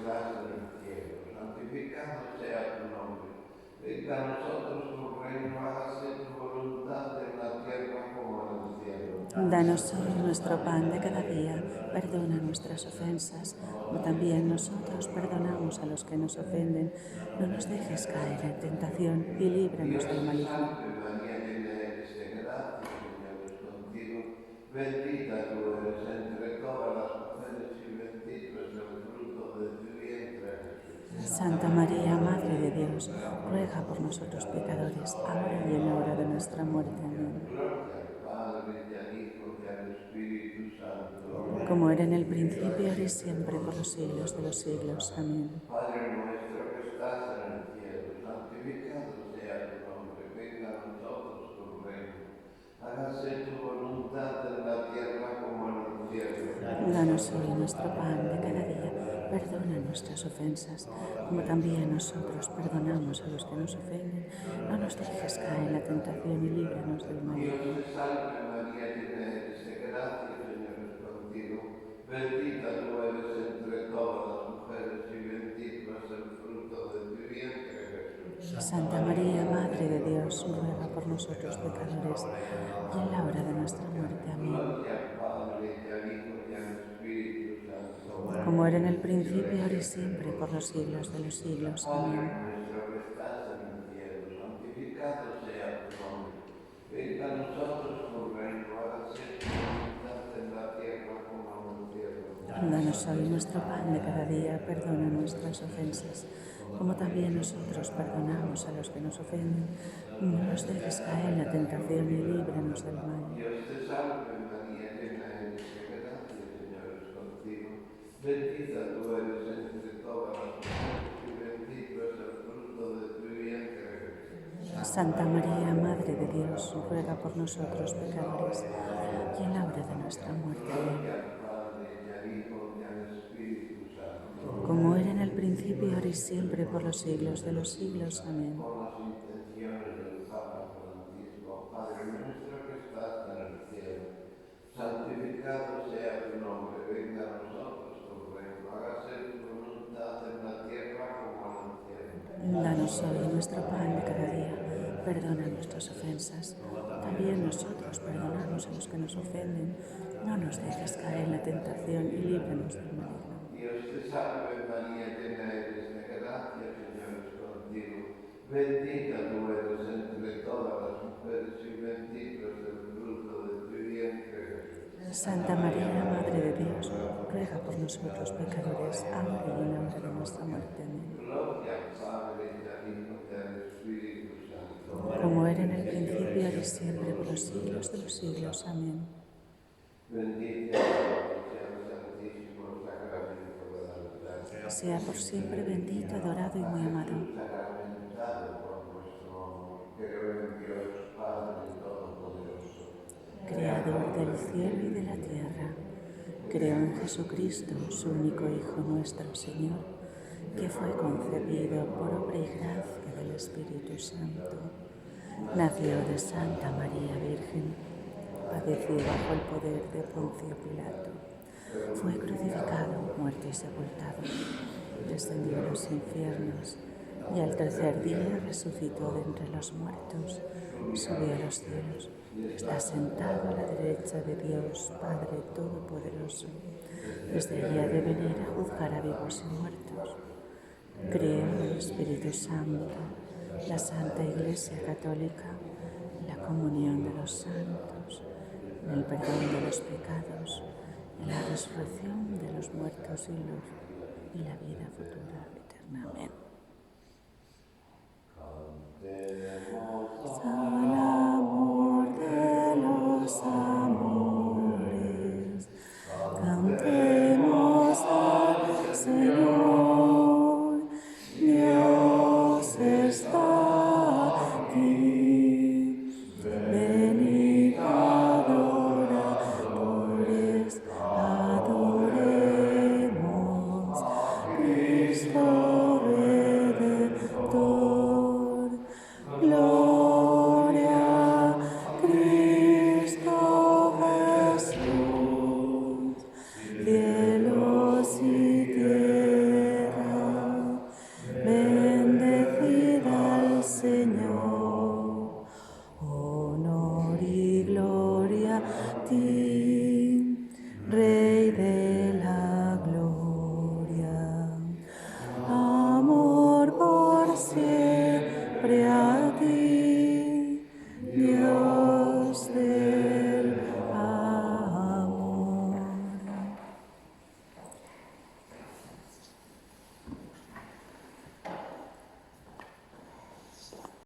estás en el cielo, santificado sea tu nombre. Venga a nosotros tu reino, hágase tu voluntad en la tierra como en el cielo. Danos hoy nuestro pan de cada día, perdona nuestras ofensas, como también nosotros perdonamos a los que nos ofenden. No nos dejes caer en tentación y líbranos del maligno. María, llena eres de gracia, el Señor es contigo. Bendita tú eres entre todas las mujeres y bendito es el fruto de tu vientre, Jesús. Santa María, Madre de Dios, ruega por nosotros pecadores, ahora y en la hora de nuestra muerte. Amén. Gloria al Padre, y al Hijo, y al Espíritu Santo. Como era en el principio, ahora y siempre, por los siglos de los siglos. Amén. Padre nuestro que estás en el cielo, santificado sea tu nombre. Venga a nosotros tu reino. Hágase tu voluntad en la tierra como en el cielo. Danos hoy nuestro pan de cada día. Perdona nuestras ofensas, como también nosotros perdonamos a los que nos ofenden. No nos dejes caer en la tentación y líbranos del maligno. Dios te salve María, llena eres de gracia, el Señor es contigo. Bendita tú eres entre todas las mujeres y bendito es el fruto de tu vientre, Jesús. Santa María, Madre de Dios, ruega por nosotros pecadores, y en la hora de nuestra muerte. Amén. Gloria al Padre, y al Hijo, y al Espíritu Santo. Como era en el principio, ahora y siempre, por los siglos de los siglos. Amén. Nuestro que estás en el cielo, santificado sea tu nombre. Venga a nosotros tu reino, hágase tu voluntad en la tierra como en el cielo. Danos hoy nuestro pan de cada día, perdona nuestras ofensas, como también nosotros perdonamos a los que nos ofenden. No nos dejes caer en la tentación y líbranos del mal. Dios te salve María, llena eres de gracia, el Señor es contigo. Bendita tú eres entre todas las mujeres y bendito es el fruto de tu vientre, Jesús. Santa María, Madre de Dios, ruega por nosotros pecadores, y en la hora de nuestra muerte. Gloria al Padre, y al Hijo, y al Espíritu Santo. Como era en el principio, ahora y siempre, por los siglos de los siglos. Amén. Con las intenciones del Papa Francisco, Padre nuestro que estás en el cielo, santificado sea tu nombre, venga a nosotros tu reino, hágase tu voluntad en la tierra como en el cielo. Danos hoy nuestro pan de cada día, perdona nuestras ofensas, también nosotros perdonamos a los que nos ofenden. No nos dejes caer en la tentación y líbranos del maligno. Dios te salve María, llena eres de gracia, el Señor es contigo. Bendita tú eres entre todas las mujeres y bendito es el fruto de tu vientre, Jesús. Santa María, Madre de Dios, ruega por nosotros pecadores, ahora y en la hora de nuestra muerte. Amén. Gloria al Padre, y al Hijo, y al Espíritu Santo. Como era en el principio, ahora y siempre, por los siglos de los siglos. Amén. Bendita sea el Santísimo Sacramento de la Gracia. Sea por siempre bendito, adorado y muy amado. Sacramentado por nuestro amor, creo en Dios Padre Todopoderoso, Creador del cielo y de la tierra. Creo en Jesucristo, su único Hijo, nuestro Señor, que fue concebido por obra y gracia del Espíritu Santo. Nació de Santa María Virgen, padeció bajo el poder de Poncio Pilato, fue crucificado, muerto y sepultado, descendió a los infiernos y al tercer día resucitó de entre los muertos, subió a los cielos, está sentado a la derecha de Dios, Padre Todopoderoso. Desde allí ha de venir a juzgar a vivos y muertos. Creo en el Espíritu Santo, la Santa Iglesia Católica, la comunión de los santos, en el perdón de los pecados, en la resurrección de los muertos y la vida futura eterna. Amén. Al amor de los amores, cantemos al Señor. Dios está aquí, venid adoradores, adoremos Cristo Redentor. Gloria a Cristo siempre. Amén.